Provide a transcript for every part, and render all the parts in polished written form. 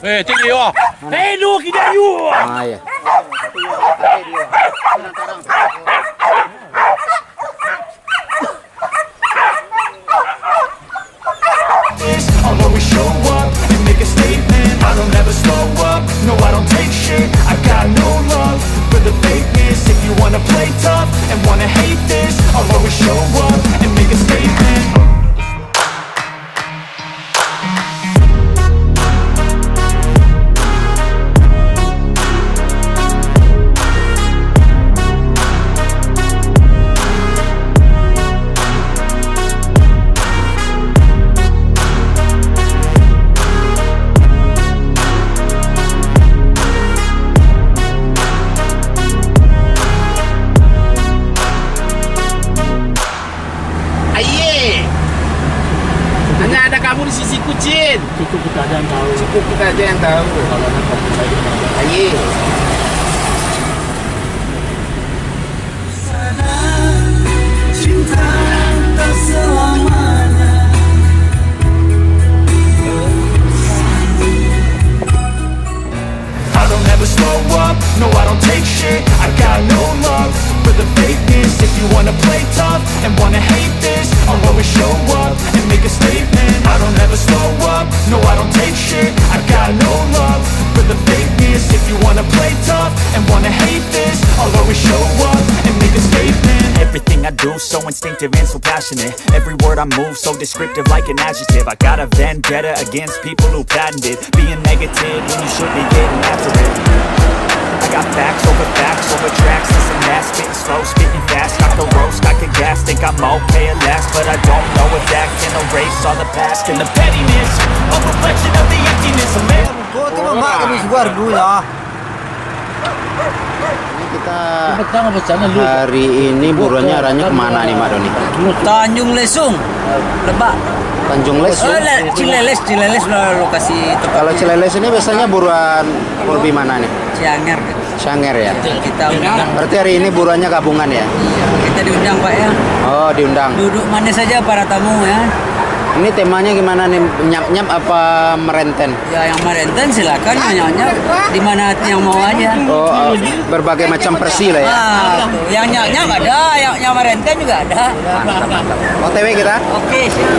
Cik dia. Lu kita you. Ya. I'll always show up and make a statement. I don't ever slow up, no I don't take shit. I got no love for the fakeness. If you wanna play tough and wanna hate this, I'll always show up and make a statement. Hanya ada kamu di sisi kucing. Cukup kita aja yang tahu. Cukup kita aja yang tahu. Kalau ada kopi lagi. Aye. Cinta tak selamanya. I don't ever slow up, no I don't take shit. I got no love for the fakeness. If you wanna play tough and wanna hate this, I'll always show up and make a statement. I don't ever slow up, no I don't take shit. I got no love for the fakeness. If you wanna play tough and wanna hate this, I'll always show up and make a statement. Everything I do so instinctive and so passionate. Every word I move so descriptive like an adjective. I got a vendetta against people who patented being negative when you should be getting after it. I got facts over tracks. Listen that, spitting slow, spitting fast. Got the roast, got the gas, think I'm okay at last. But I don't know if that can erase all the past. And the pettiness, a reflection of the emptiness of man. Ini kita hari ini buruannya arahnya kemana nih Mak Doni? Tanjung Lesung, Lebak. Tanjung Les. Cileles lokasi tempat. Kalau Cileles ini biasanya buruan di mana nih? Cianger. Syanger ya. Kita undang. Berarti hari ini buruannya gabungan ya? Iya, kita diundang Pak ya. Oh, diundang. Duduk mana saja para tamu ya. Ini temanya gimana nih? Nyap-nyap apa merenten? Ya yang merenten silakan nyap-nyap di mana yang mau aja. Oh, berbagai macam versi lah ya. Tuh. Yang nyap-nyap ada, yang merenten juga ada. Mantap. OTW kita? Oke, siap.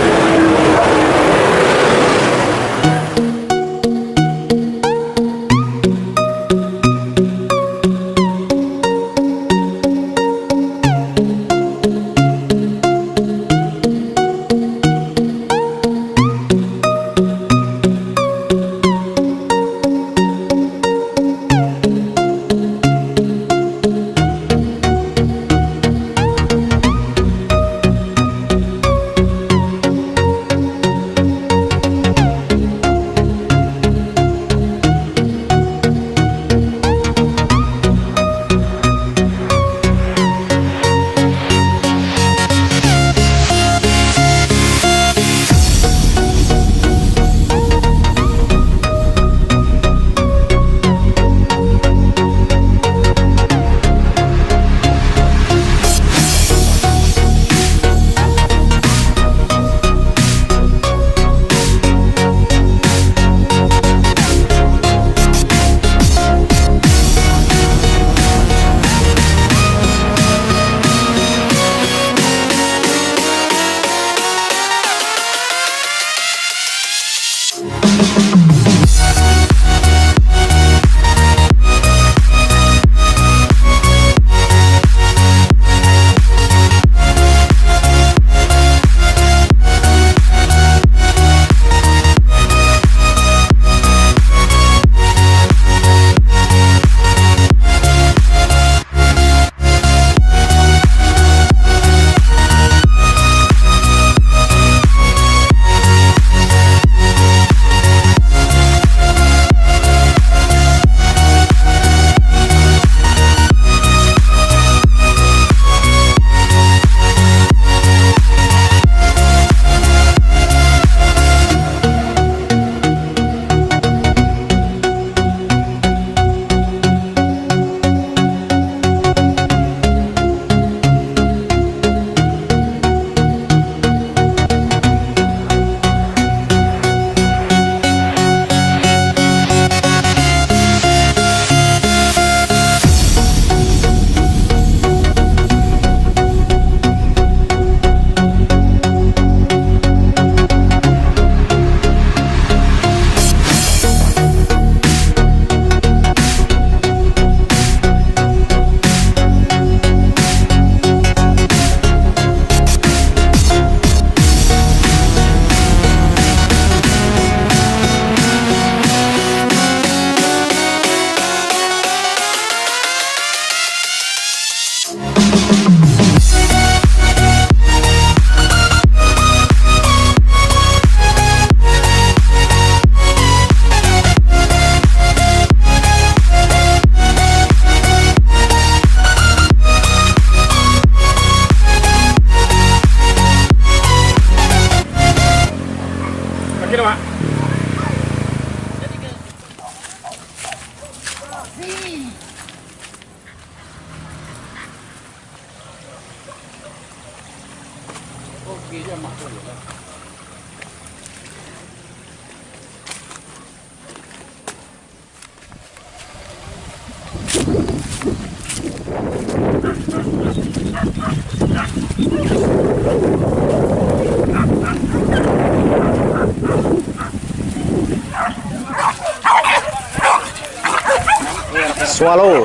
Swallow.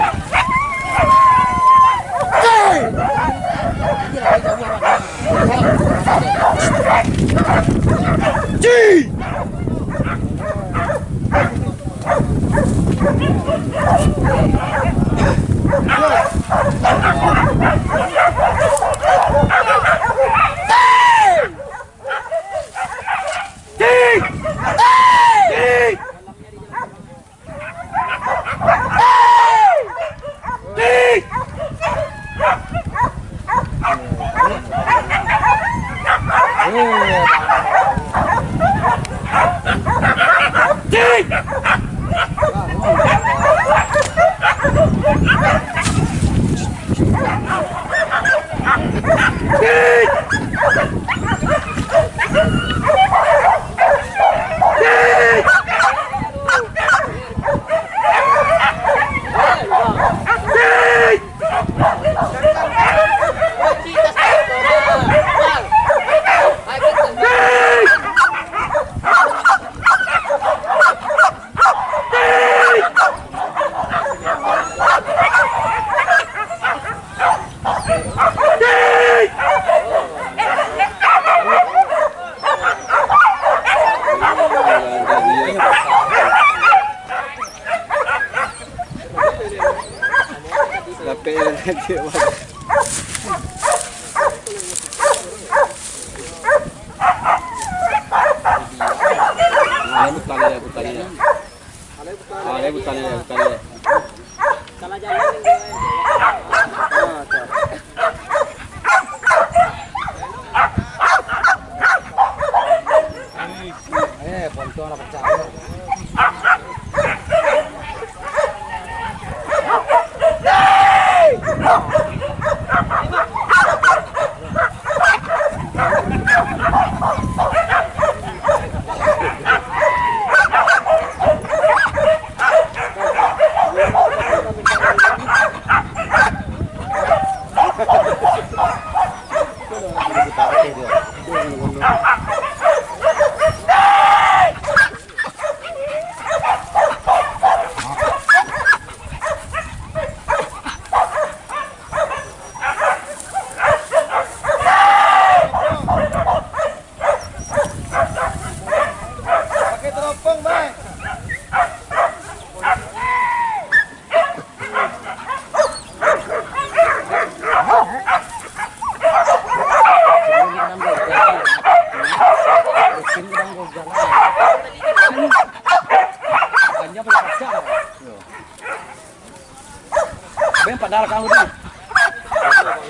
Padahal kamu di.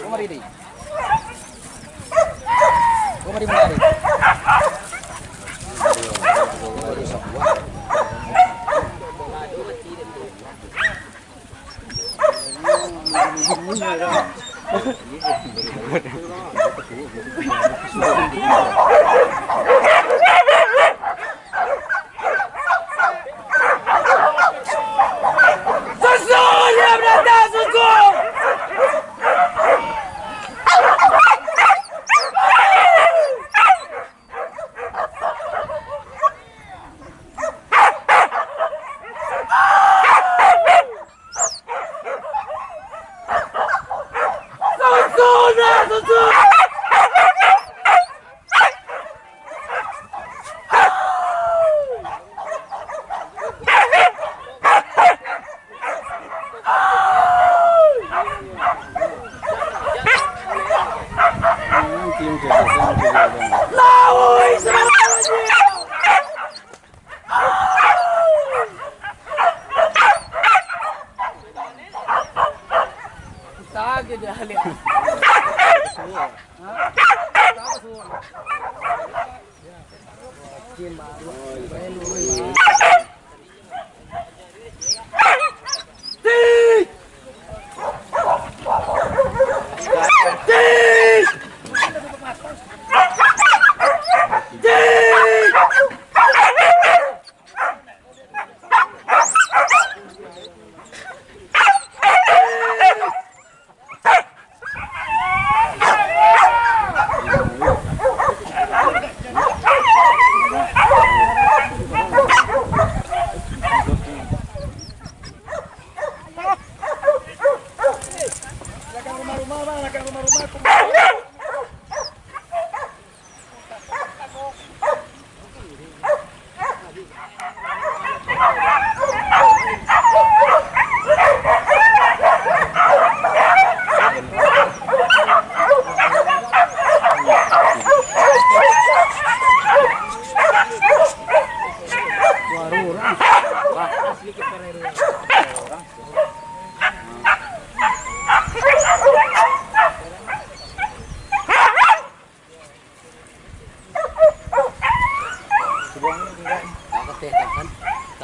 Kumari di. Kumari menari.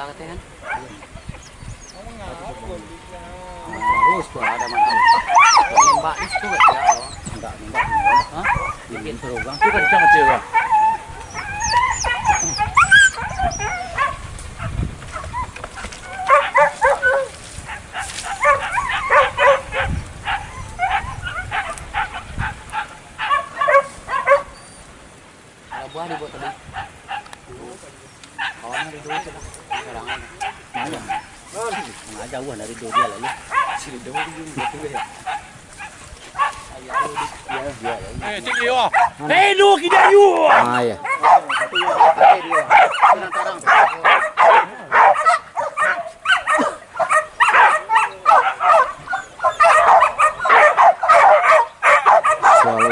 katakan. Terus tuh ada makan. Mbak itu enggak ya. Enggak. Hah? Bikin seru bang. Itu kencang kecil bang. Ada buah dibuat tadi. Kawannya dari dulu coba. Sekarang mana? Nggak jauh dari dulu dia lalu. Sini dulu gitu ya. Dia. Cik Leo. Lu kita you. Ah ya. Selalu.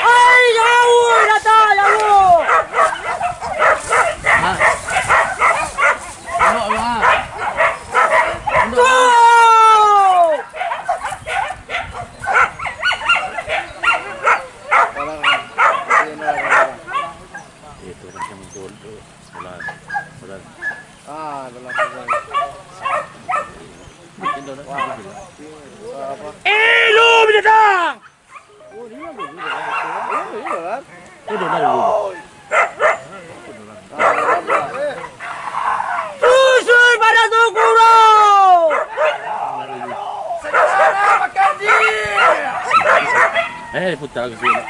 Hai, jauh. Ah, dalam. Susul pada Sukuro! Putar ke sini.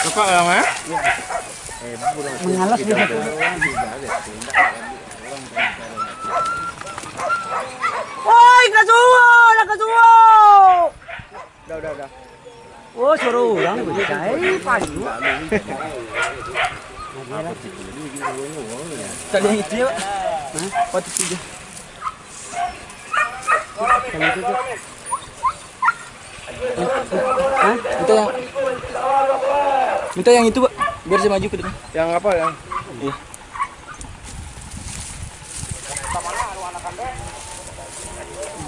Cepat lah, eh? Mengalas dia. Woi, kasuo! Nakasuo! Dah. Oh, suruh orang berjaya padu. Tak ada yang itu ya, Pak? Patut tiga. Minta yang itu, Pak. Biar saya maju ke depan. Yang apa yang? Iya.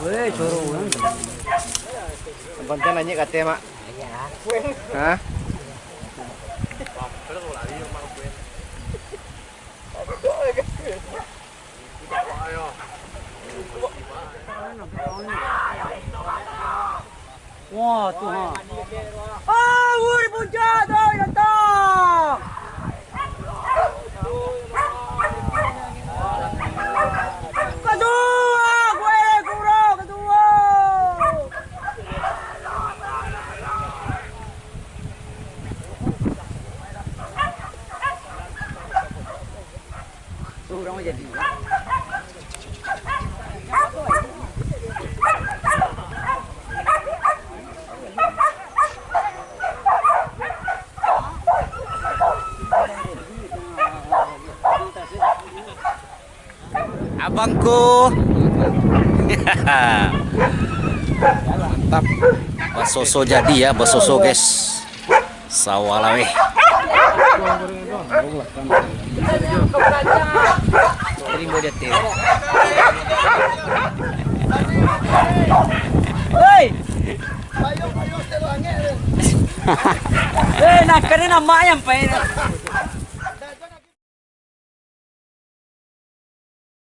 Woi, suruh orang. Konten nanya kata mak. Hah? Wah, tu ha. Ah, woi puncak dah datang. Kedua, gue kurang kedua. Tuh orang jadi. Abangku. Mantap. Basoso jadi ya, basoso guys. Sawalawe. Terima dia teh. Hei. Nak kena nama yang pain.